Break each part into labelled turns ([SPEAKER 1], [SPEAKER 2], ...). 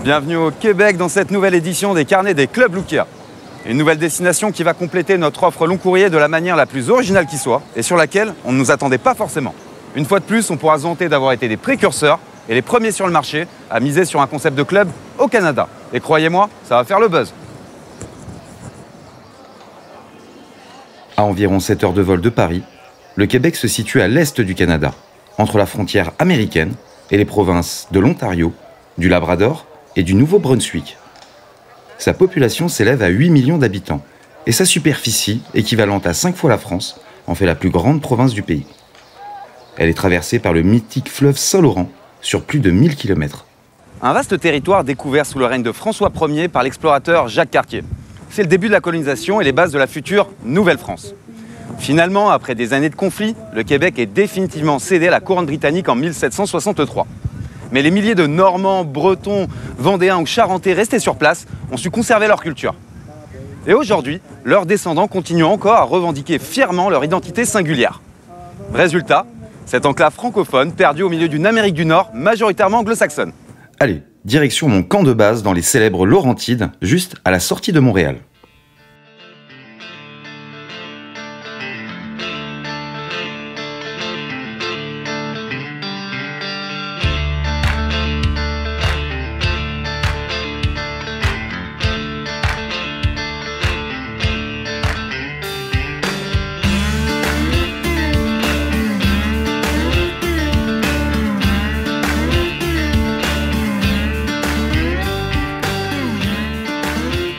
[SPEAKER 1] Bienvenue au Québec dans cette nouvelle édition des carnets des clubs Lookia. Une nouvelle destination qui va compléter notre offre long courrier de la manière la plus originale qui soit et sur laquelle on ne nous attendait pas forcément. Une fois de plus, on pourra se vanter d'avoir été des précurseurs et les premiers sur le marché à miser sur un concept de club au Canada. Et croyez-moi, ça va faire le buzz.
[SPEAKER 2] À environ 7 heures de vol de Paris, le Québec se situe à l'est du Canada, entre la frontière américaine et les provinces de l'Ontario, du Labrador et du Nouveau-Brunswick. Sa population s'élève à 8 millions d'habitants et sa superficie, équivalente à 5 fois la France, en fait la plus grande province du pays. Elle est traversée par le mythique fleuve Saint-Laurent sur plus de 1000 km.
[SPEAKER 1] Un vaste territoire découvert sous le règne de François Ier par l'explorateur Jacques Cartier. C'est le début de la colonisation et les bases de la future Nouvelle-France. Finalement, après des années de conflits, le Québec est définitivement cédé à la couronne britannique en 1763. Mais les milliers de Normands, Bretons, Vendéens ou Charentais restés sur place ont su conserver leur culture. Et aujourd'hui, leurs descendants continuent encore à revendiquer fièrement leur identité singulière. Résultat, cette enclave francophone perdue au milieu d'une Amérique du Nord majoritairement anglo-saxonne.
[SPEAKER 2] Allez, direction mon camp de base dans les célèbres Laurentides, juste à la sortie de Montréal.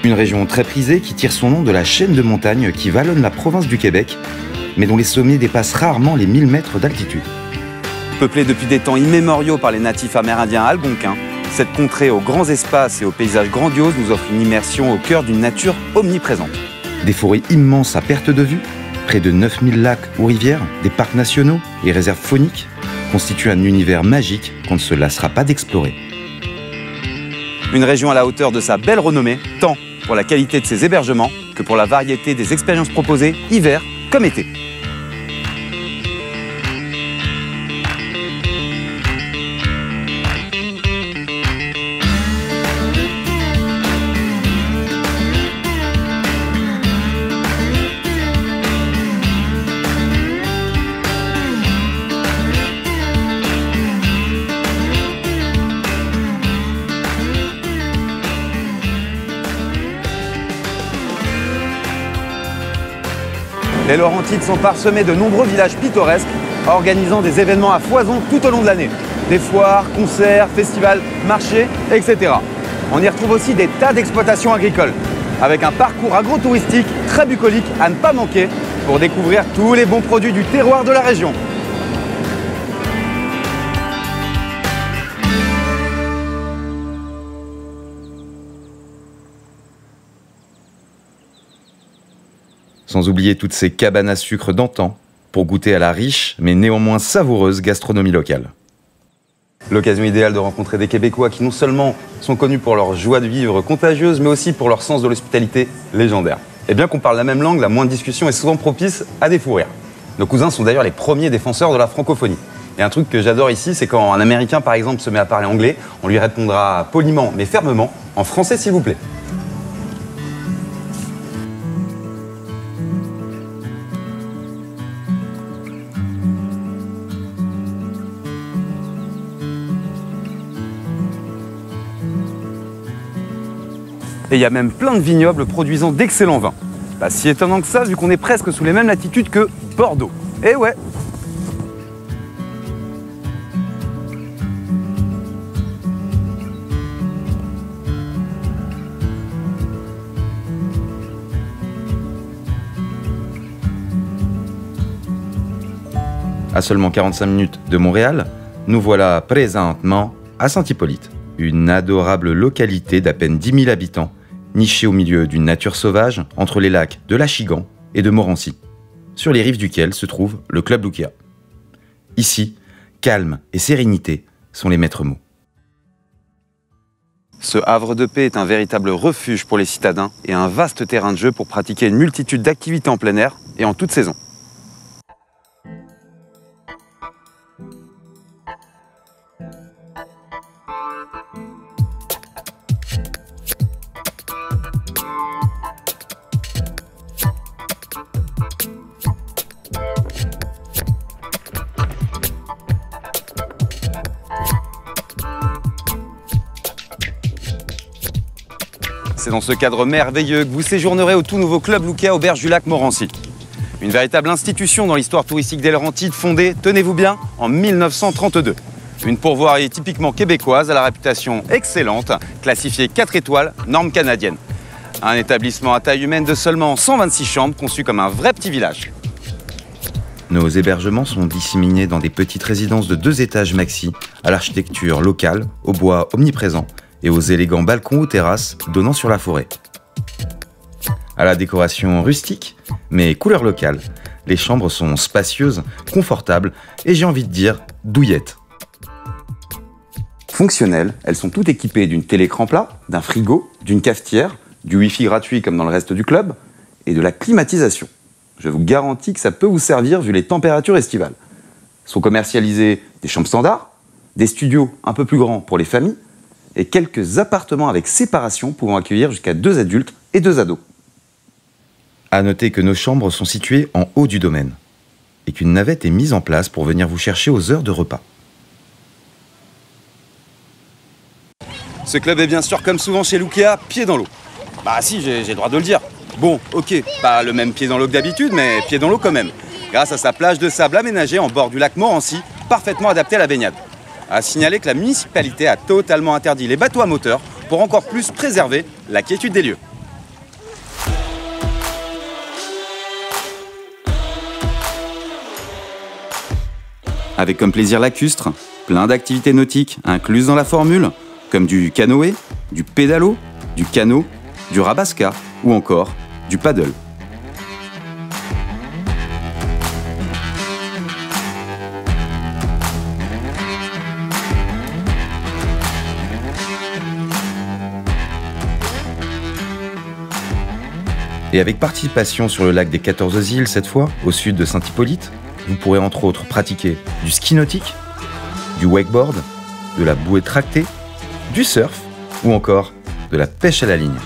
[SPEAKER 2] Une région très prisée qui tire son nom de la chaîne de montagnes qui vallonne la province du Québec, mais dont les sommets dépassent rarement les 1000 mètres d'altitude.
[SPEAKER 1] Peuplée depuis des temps immémoriaux par les natifs amérindiens algonquins, cette contrée aux grands espaces et aux paysages grandioses nous offre une immersion au cœur d'une nature omniprésente.
[SPEAKER 2] Des forêts immenses à perte de vue, près de 9000 lacs ou rivières, des parcs nationaux et réserves fauniques constituent un univers magique qu'on ne se lassera pas d'explorer.
[SPEAKER 1] Une région à la hauteur de sa belle renommée, tant pour la qualité de ses hébergements que pour la variété des expériences proposées, hiver comme été. Les Laurentides sont parsemés de nombreux villages pittoresques, organisant des événements à foison tout au long de l'année. Des foires, concerts, festivals, marchés, etc. On y retrouve aussi des tas d'exploitations agricoles, avec un parcours agro-touristique très bucolique à ne pas manquer pour découvrir tous les bons produits du terroir de la région.
[SPEAKER 2] Sans oublier toutes ces cabanes à sucre d'antan, pour goûter à la riche mais néanmoins savoureuse gastronomie locale.
[SPEAKER 1] L'occasion idéale de rencontrer des Québécois qui non seulement sont connus pour leur joie de vivre contagieuse, mais aussi pour leur sens de l'hospitalité légendaire. Et bien qu'on parle la même langue, la moindre discussion est souvent propice à des fous rires. Nos cousins sont d'ailleurs les premiers défenseurs de la francophonie. Et un truc que j'adore ici, c'est quand un Américain par exemple se met à parler anglais, on lui répondra poliment mais fermement en français s'il vous plaît. Et il y a même plein de vignobles produisant d'excellents vins. Pas si étonnant que ça, vu qu'on est presque sous les mêmes latitudes que Bordeaux. Eh ouais!
[SPEAKER 2] À seulement 45 minutes de Montréal, nous voilà présentement à Saint-Hippolyte, une adorable localité d'à peine 10 000 habitants, nichée au milieu d'une nature sauvage entre les lacs de l'Achigan et de Morancy, sur les rives duquel se trouve le club Lookia. Ici, calme et sérénité sont les maîtres mots.
[SPEAKER 1] Ce havre de paix est un véritable refuge pour les citadins et un vaste terrain de jeu pour pratiquer une multitude d'activités en plein air et en toute saison. C'est dans ce cadre merveilleux que vous séjournerez au tout nouveau Club Luquea Auberge du Lac Morancy. Une véritable institution dans l'histoire touristique des Laurentides, fondée, tenez-vous bien, en 1932. Une pourvoirie typiquement québécoise à la réputation excellente, classifiée 4 étoiles, norme canadienne. Un établissement à taille humaine de seulement 126 chambres, conçu comme un vrai petit village.
[SPEAKER 2] Nos hébergements sont disséminés dans des petites résidences de 2 étages maxi, à l'architecture locale, au bois omniprésent et aux élégants balcons ou terrasses donnant sur la forêt. À la décoration rustique, mais couleur locale, les chambres sont spacieuses, confortables et j'ai envie de dire douillettes.
[SPEAKER 1] Fonctionnelles, elles sont toutes équipées d'une télé-écran plat, d'un frigo, d'une cafetière, du Wi-Fi gratuit comme dans le reste du club et de la climatisation. Je vous garantis que ça peut vous servir vu les températures estivales. Sont commercialisées des chambres standards, des studios un peu plus grands pour les familles et quelques appartements avec séparation pouvant accueillir jusqu'à 2 adultes et 2 ados.
[SPEAKER 2] À noter que nos chambres sont situées en haut du domaine et qu'une navette est mise en place pour venir vous chercher aux heures de repas.
[SPEAKER 1] Ce club est bien sûr, comme souvent chez Luquea, pied dans l'eau. Bah si, j'ai le droit de le dire. Bon, ok, pas le même pied dans l'eau que d'habitude, mais pied dans l'eau quand même. Grâce à sa plage de sable aménagée en bord du lac Morancy, parfaitement adaptée à la baignade. À signaler que la municipalité a totalement interdit les bateaux à moteur pour encore plus préserver la quiétude des lieux. Avec comme plaisir lacustre, plein d'activités nautiques incluses dans la formule, comme du canoë, du pédalo, du canot, du rabasca ou encore du paddle.
[SPEAKER 2] Et avec participation sur le lac des 14 îles cette fois, au sud de Saint-Hippolyte, vous pourrez entre autres pratiquer du ski nautique, du wakeboard, de la bouée tractée, du surf ou encore de la pêche à la ligne.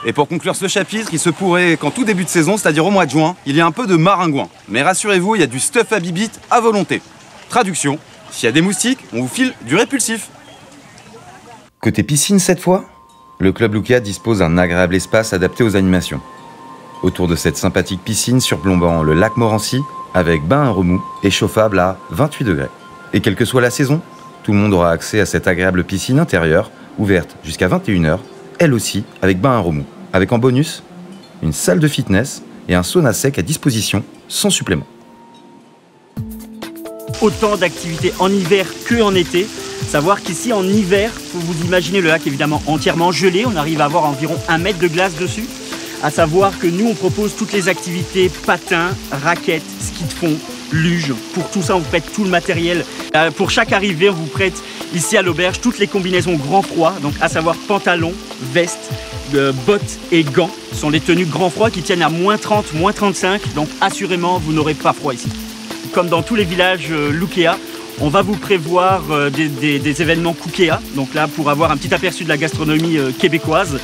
[SPEAKER 1] Et pour conclure ce chapitre, il se pourrait qu'en tout début de saison, c'est-à-dire au mois de juin, il y ait un peu de maringouin. Mais rassurez-vous, il y a du stuff à bibite à volonté. Traduction, s'il y a des moustiques, on vous file du répulsif.
[SPEAKER 2] Côté piscine cette fois, le Club Luquea dispose d'un agréable espace adapté aux animations. Autour de cette sympathique piscine surplombant le lac Morancy, avec bain à remous et chauffable à 28 degrés. Et quelle que soit la saison, tout le monde aura accès à cette agréable piscine intérieure, ouverte jusqu'à 21h, elle aussi avec bain à remous. Avec en bonus, une salle de fitness et un sauna sec à disposition sans supplément.
[SPEAKER 3] Autant d'activités en hiver qu'en été. Savoir qu'ici en hiver, faut vous imaginer le lac évidemment entièrement gelé, on arrive à avoir environ 1 mètre de glace dessus. À savoir que nous on propose toutes les activités patins, raquettes, ski de fond, luge. Pour tout ça on vous prête tout le matériel. Pour chaque arrivée on vous prête ici à l'auberge toutes les combinaisons grand froid, donc à savoir pantalon, veste, bottes et gants sont les tenues grand froid qui tiennent à moins 30, moins 35, donc assurément vous n'aurez pas froid ici. Comme dans tous les villages Luquea, on va vous prévoir des événements Kukea, donc là pour avoir un petit aperçu de la gastronomie québécoise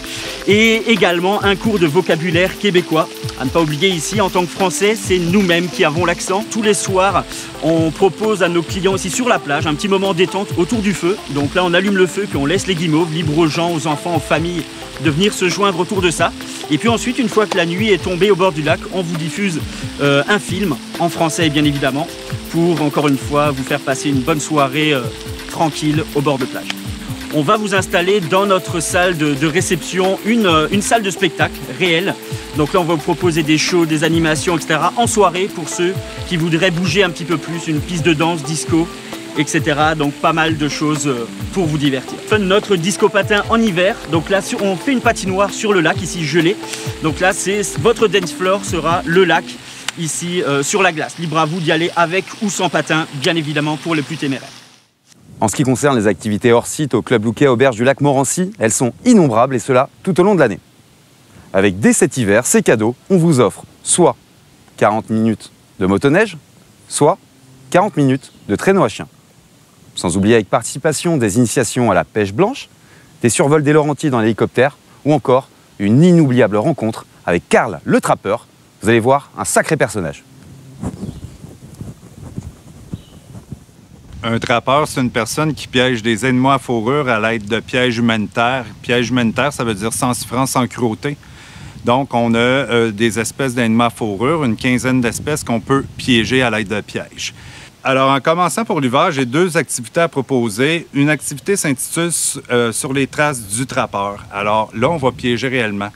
[SPEAKER 3] et également un cours de vocabulaire québécois. À ne pas oublier ici, en tant que Français, c'est nous-mêmes qui avons l'accent. Tous les soirs, on propose à nos clients ici sur la plage un petit moment détente autour du feu. Donc là, on allume le feu, puis on laisse les guimauves libres aux gens, aux enfants, aux familles de venir se joindre autour de ça. Et puis ensuite, une fois que la nuit est tombée au bord du lac, on vous diffuse un film, en français bien évidemment, pour encore une fois vous faire passer une bonne soirée tranquille au bord de plage. On va vous installer dans notre salle de réception une salle de spectacle réelle. Donc là, on va vous proposer des shows, des animations, etc. en soirée pour ceux qui voudraient bouger un petit peu plus, une piste de danse, disco. etc. Donc pas mal de choses pour vous divertir. Notre disco patin en hiver. Donc là, on fait une patinoire sur le lac, ici gelé. Donc là, votre dance floor sera le lac, ici sur la glace. Libre à vous d'y aller avec ou sans patin, bien évidemment pour les plus téméraires.
[SPEAKER 1] En ce qui concerne les activités hors site au Club Louquet Auberge du Lac Morancy, elles sont innombrables et cela tout au long de l'année. Avec dès cet hiver, ces cadeaux, on vous offre soit 40 minutes de motoneige, soit 40 minutes de traîneau à chien. Sans oublier avec participation des initiations à la pêche blanche, des survols des Laurentides en hélicoptère ou encore une inoubliable rencontre avec Karl le trappeur. Vous allez voir un sacré personnage.
[SPEAKER 4] Un trappeur, c'est une personne qui piège des animaux à fourrure à l'aide de pièges humanitaires. Piège humanitaire, ça veut dire sans souffrance, sans cruauté. Donc, on a des espèces d'animaux à fourrure, une quinzaine d'espèces qu'on peut piéger à l'aide de pièges. Alors, en commençant pour l'hiver, j'ai 2 activités à proposer. Une activité s'intitule Sur les traces du trappeur. Alors là, on va piéger réellement.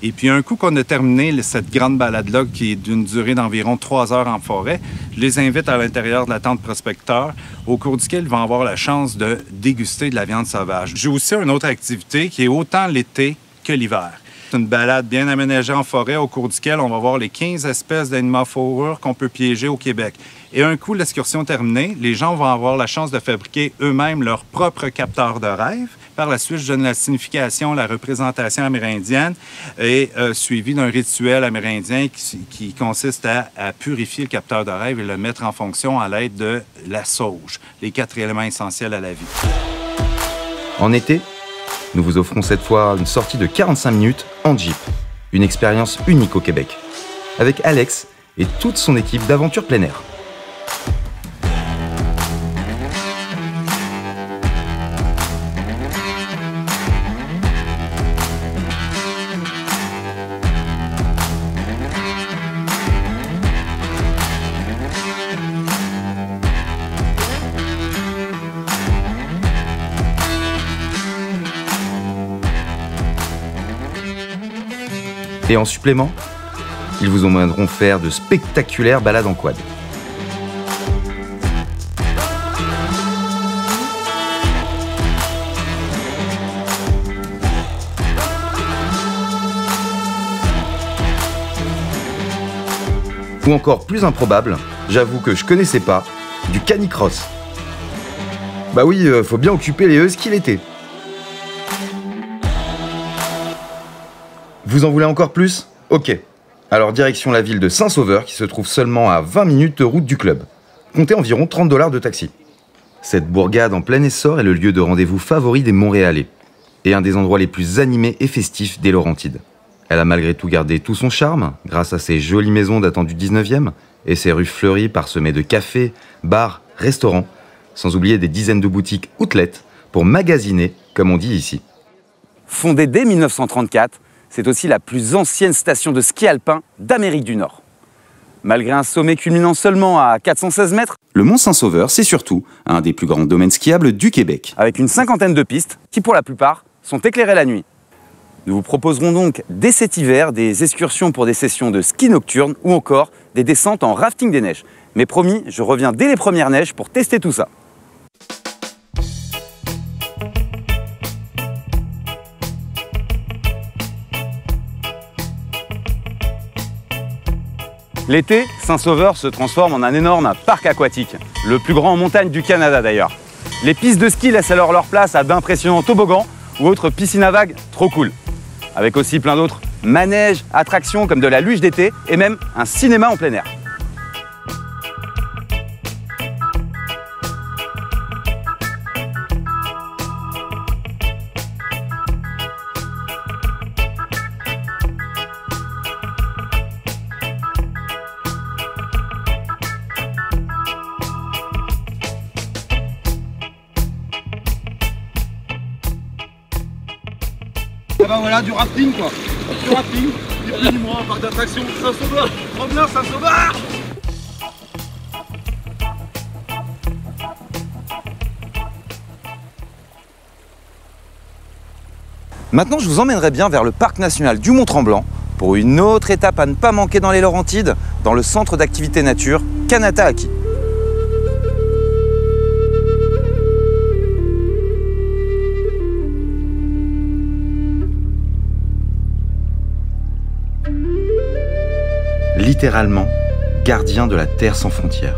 [SPEAKER 4] Et puis, un coup qu'on a terminé cette grande balade-là, qui est d'une durée d'environ 3 heures en forêt, je les invite à l'intérieur de la tente prospecteur, au cours duquel ils vont avoir la chance de déguster de la viande sauvage. J'ai aussi une autre activité qui est autant l'été que l'hiver. C'est une balade bien aménagée en forêt, au cours duquel on va voir les 15 espèces d'animaux à fourrure qu'on peut piéger au Québec. Et un coup l'excursion terminée, les gens vont avoir la chance de fabriquer eux-mêmes leur propre capteur de rêve. Par la suite, je donne la signification, la représentation amérindienne et suivi d'un rituel amérindien qui consiste à purifier le capteur de rêve et le mettre en fonction à l'aide de la sauge, les 4 éléments essentiels à la vie.
[SPEAKER 2] En été, nous vous offrons cette fois une sortie de 45 minutes en Jeep. Une expérience unique au Québec. Avec Alex et toute son équipe d'aventure plein air. Et en supplément, ils vous emmèneront faire de spectaculaires balades en quad. Ou encore plus improbable, j'avoue que je connaissais pas, du canicross. Bah oui, faut bien occuper les huskies l'été. Vous en voulez encore plus? Ok. Alors direction la ville de Saint-Sauveur qui se trouve seulement à 20 minutes de route du club. Comptez environ 30 $ de taxi. Cette bourgade en plein essor est le lieu de rendez-vous favori des Montréalais et un des endroits les plus animés et festifs des Laurentides. Elle a malgré tout gardé tout son charme grâce à ses jolies maisons datant du 19e et ses rues fleuries parsemées de cafés, bars, restaurants, sans oublier des dizaines de boutiques outlets pour magasiner, comme on dit ici.
[SPEAKER 1] Fondée dès 1934, c'est aussi la plus ancienne station de ski alpin d'Amérique du Nord. Malgré un sommet culminant seulement à 416 mètres,
[SPEAKER 2] le Mont Saint-Sauveur, c'est surtout un des plus grands domaines skiables du Québec.
[SPEAKER 1] Avec une cinquantaine de pistes qui, pour la plupart, sont éclairées la nuit. Nous vous proposerons donc dès cet hiver des excursions pour des sessions de ski nocturne ou encore des descentes en rafting des neiges. Mais promis, je reviens dès les premières neiges pour tester tout ça. L'été, Saint-Sauveur se transforme en un énorme parc aquatique, le plus grand en montagne du Canada d'ailleurs. Les pistes de ski laissent alors leur place à d'impressionnants toboggans ou autres piscines à vagues trop cool. Avec aussi plein d'autres manèges, attractions comme de la luge d'été et même un cinéma en plein air.
[SPEAKER 5] Ah bah voilà, du rafting quoi. Du rafting, du moi, un parc d'attractions, Saint-Sauveur. Trop bien, Saint-Sauveur.
[SPEAKER 1] Maintenant, je vous emmènerai bien vers le parc national du Mont-Tremblant pour une autre étape à ne pas manquer dans les Laurentides, dans le centre d'activité nature Kanata Aki.
[SPEAKER 2] littéralement gardien de la Terre sans frontières.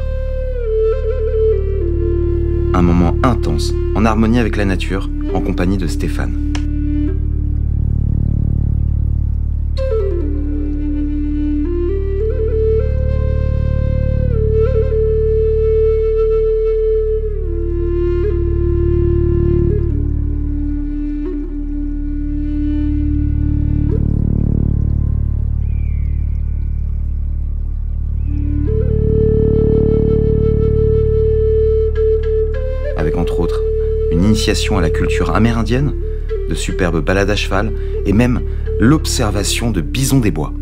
[SPEAKER 2] Un moment intense, en harmonie avec la nature, en compagnie de Stéphane. Avec entre autres une initiation à la culture amérindienne, de superbes balades à cheval et même l'observation de bisons des bois.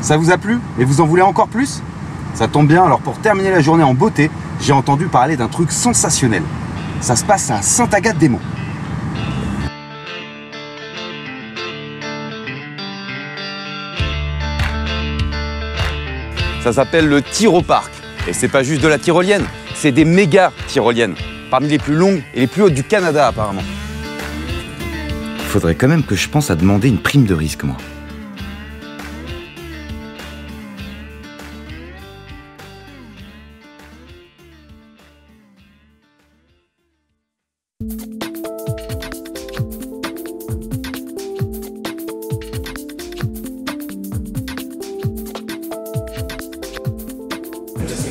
[SPEAKER 1] Ça vous a plu? Et vous en voulez encore plus? Ça tombe bien, alors pour terminer la journée en beauté, j'ai entendu parler d'un truc sensationnel. Ça se passe à Sainte-Agathe-des-Monts. Ça s'appelle le Tyroparc. Et c'est pas juste de la tyrolienne, c'est des méga tyroliennes. Parmi les plus longues et les plus hautes du Canada apparemment.
[SPEAKER 2] Faudrait quand même que je pense à demander une prime de risque, moi.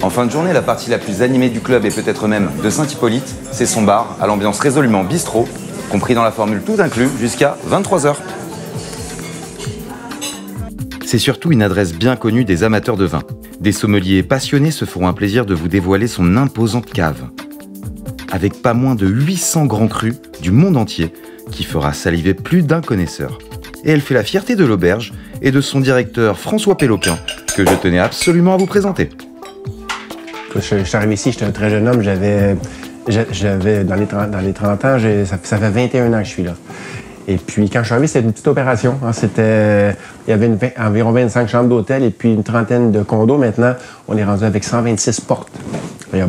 [SPEAKER 1] En fin de journée, la partie la plus animée du club et peut-être même de Saint-Hippolyte, c'est son bar, à l'ambiance résolument bistrot, compris dans la formule tout inclus, jusqu'à 23 h.
[SPEAKER 2] C'est surtout une adresse bien connue des amateurs de vin. Des sommeliers passionnés se feront un plaisir de vous dévoiler son imposante cave. Avec pas moins de 800 grands crus du monde entier, qui fera saliver plus d'un connaisseur. Et elle fait la fierté de l'auberge et de son directeur François Péloquin, que je tenais absolument à vous présenter.
[SPEAKER 6] Je suis arrivé ici, j'étais un très jeune homme, j'avais dans les 30 ans, ça fait 21 ans que je suis là. Et puis quand je suis arrivé, c'était une petite opération. Hein, il y avait environ 25 chambres d'hôtel et puis une trentaine de condos. Maintenant, on est rendu avec 126 portes. Il y a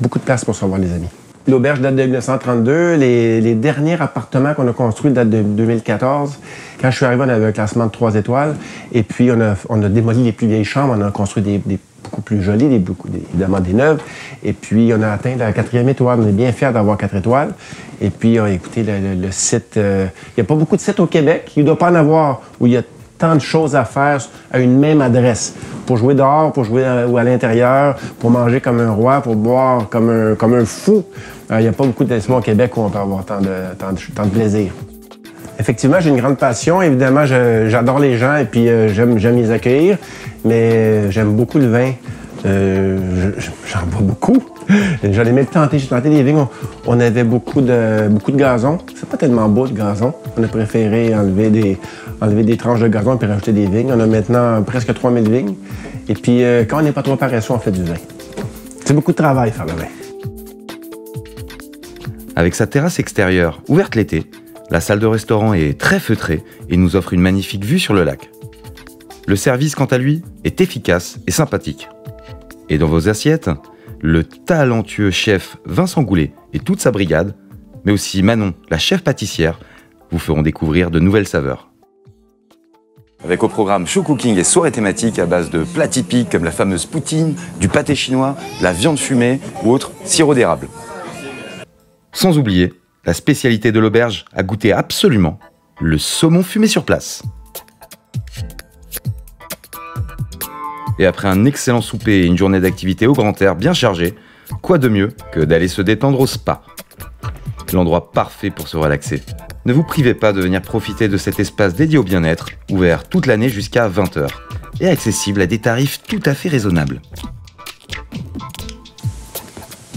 [SPEAKER 6] beaucoup de place pour se revoir les amis. L'auberge date de 1932. Les derniers appartements qu'on a construits datent de 2014. Quand je suis arrivé, on avait un classement de 3 étoiles. Et puis, on a démoli les plus vieilles chambres. On a construit des beaucoup plus jolies, évidemment des neuves. Et puis, on a atteint la 4e étoile. On est bien fiers d'avoir 4 étoiles. Et puis, écoutez, le site... il n'y a pas beaucoup de sites au Québec. Il ne doit pas en avoir où il y a tant de choses à faire à une même adresse. Pour jouer dehors, pour jouer à l'intérieur, pour manger comme un roi, pour boire comme un fou. Il n'y a pas beaucoup d'espaces au Québec où on peut avoir tant de plaisir. Effectivement, j'ai une grande passion. Évidemment, j'adore les gens et puis j'aime les accueillir. Mais j'aime beaucoup le vin. J'en bois beaucoup. J'en ai même tenté. J'ai tenté des vignes. On avait beaucoup de gazon. C'est pas tellement beau, le gazon. On a préféré enlever des tranches de gazon et rajouter des vignes. On a maintenant presque 3000 vignes. Et puis, quand on n'est pas trop paresseux, on fait du vin. C'est beaucoup de travail, faire le vin.
[SPEAKER 2] Avec sa terrasse extérieure, ouverte l'été, la salle de restaurant est très feutrée et nous offre une magnifique vue sur le lac. Le service, quant à lui, est efficace et sympathique. Et dans vos assiettes, le talentueux chef Vincent Goulet et toute sa brigade, mais aussi Manon, la chef pâtissière, vous feront découvrir de nouvelles saveurs.
[SPEAKER 1] Avec au programme show cooking et soirées thématiques à base de plats typiques comme la fameuse poutine, du pâté chinois, la viande fumée ou autre sirop d'érable.
[SPEAKER 2] Sans oublier la spécialité de l'auberge à goûter absolument, le saumon fumé sur place. Et après un excellent souper et une journée d'activité au grand air bien chargée, quoi de mieux que d'aller se détendre au spa? L'endroit parfait pour se relaxer. Ne vous privez pas de venir profiter de cet espace dédié au bien-être, ouvert toute l'année jusqu'à 20 h et accessible à des tarifs tout à fait raisonnables.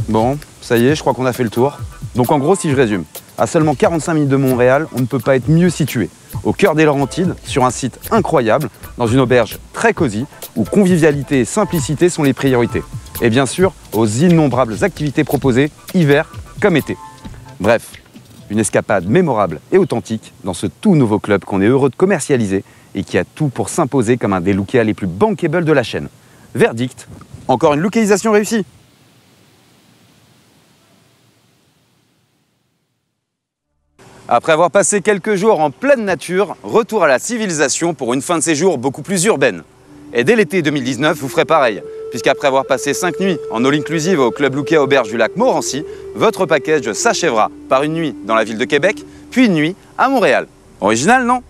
[SPEAKER 1] Bon, ça y est, je crois qu'on a fait le tour. Donc en gros, si je résume, à seulement 45 minutes de Montréal, on ne peut pas être mieux situé. Au cœur des Laurentides, sur un site incroyable, dans une auberge très cosy, où convivialité et simplicité sont les priorités. Et bien sûr, aux innombrables activités proposées, hiver comme été. Bref, une escapade mémorable et authentique dans ce tout nouveau club qu'on est heureux de commercialiser et qui a tout pour s'imposer comme un des lookers les plus bankable de la chaîne. Verdict, encore une localisation réussie. Après avoir passé quelques jours en pleine nature, retour à la civilisation pour une fin de séjour beaucoup plus urbaine. Et dès l'été 2019, vous ferez pareil, puisqu'après avoir passé 5 nuits en all-inclusive au Club Lucia Auberge du Lac Morancy, votre package s'achèvera par une nuit dans la ville de Québec, puis une nuit à Montréal. Original, non ?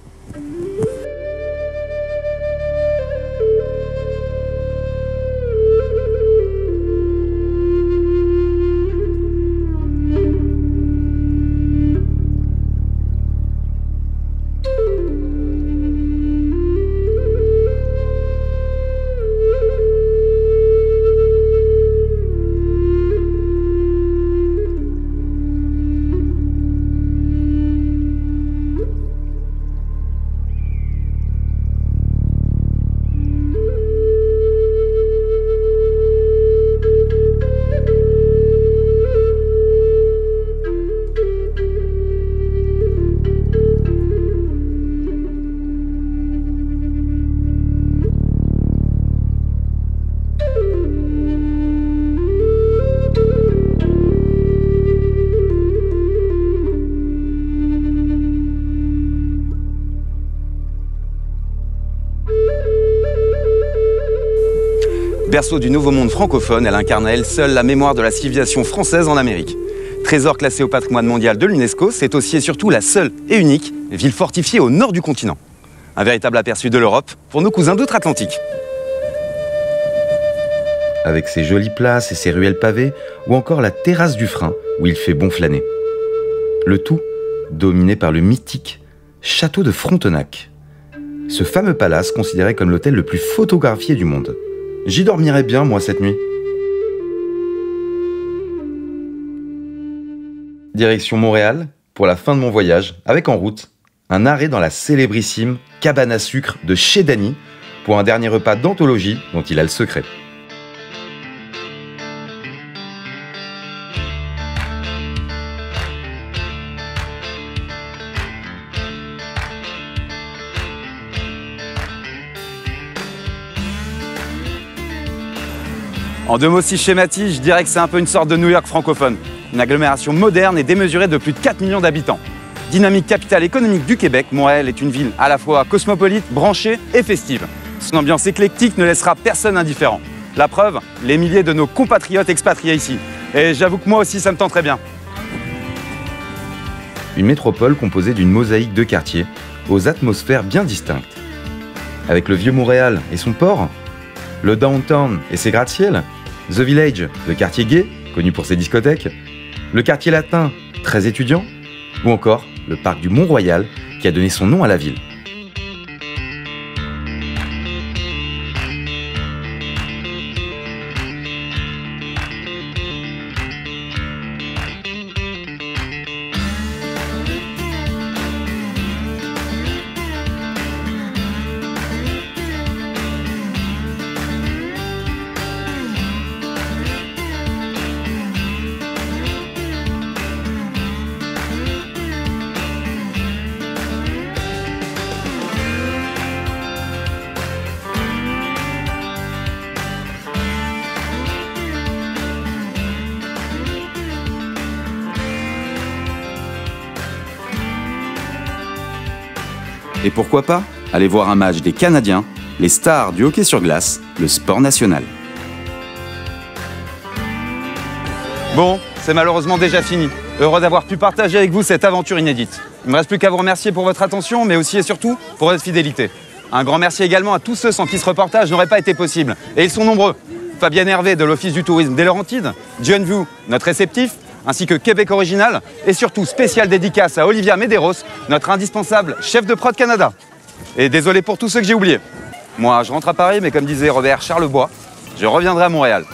[SPEAKER 1] Berceau du nouveau monde francophone, elle incarne à elle seule la mémoire de la civilisation française en Amérique. Trésor classé au patrimoine mondial de l'UNESCO, c'est aussi et surtout la seule et unique ville fortifiée au nord du continent. Un véritable aperçu de l'Europe pour nos cousins d'outre-Atlantique.
[SPEAKER 2] Avec ses jolies places et ses ruelles pavées, ou encore la terrasse du Frein, où il fait bon flâner. Le tout dominé par le mythique château de Frontenac. Ce fameux palace considéré comme l'hôtel le plus photographié du monde. J'y dormirais bien, moi, cette nuit. Direction Montréal, pour la fin de mon voyage, avec en route, un arrêt dans la célébrissime cabane à sucre de chez Dany, pour un dernier repas d'anthologie dont il a le secret.
[SPEAKER 1] En 2 mots si schématiques, je dirais que c'est un peu une sorte de New York francophone. Une agglomération moderne et démesurée de plus de 4 millions d'habitants. Dynamique capitale économique du Québec, Montréal est une ville à la fois cosmopolite, branchée et festive. Son ambiance éclectique ne laissera personne indifférent. La preuve, les milliers de nos compatriotes expatriés ici. Et j'avoue que moi aussi, ça me tente très bien.
[SPEAKER 2] Une métropole composée d'une mosaïque de quartiers, aux atmosphères bien distinctes. Avec le vieux Montréal et son port, le downtown et ses gratte-ciel, The Village, le quartier gay, connu pour ses discothèques, le quartier latin, très étudiant, ou encore le parc du Mont-Royal, qui a donné son nom à la ville.
[SPEAKER 1] Et pourquoi pas aller voir un match des Canadiens, les stars du hockey sur glace, le sport national. Bon, c'est malheureusement déjà fini. Heureux d'avoir pu partager avec vous cette aventure inédite. Il ne me reste plus qu'à vous remercier pour votre attention, mais aussi et surtout pour votre fidélité. Un grand merci également à tous ceux sans qui ce reportage n'aurait pas été possible. Et ils sont nombreux. Fabienne Hervé de l'Office du tourisme des Laurentides, John Vu, notre réceptif, ainsi que Québec Original, et surtout spéciale dédicace à Olivia Medeiros, notre indispensable chef de prod Canada. Et désolé pour tous ceux que j'ai oubliés. Moi, je rentre à Paris, mais comme disait Robert Charlebois, je reviendrai à Montréal.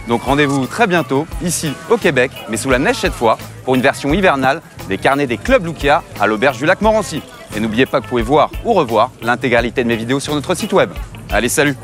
[SPEAKER 1] Donc rendez-vous très bientôt, ici au Québec, mais sous la neige cette fois, pour une version hivernale des carnets des clubs Lucia à l'auberge du lac Morancy. Et n'oubliez pas que vous pouvez voir ou revoir l'intégralité de mes vidéos sur notre site web. Allez, salut!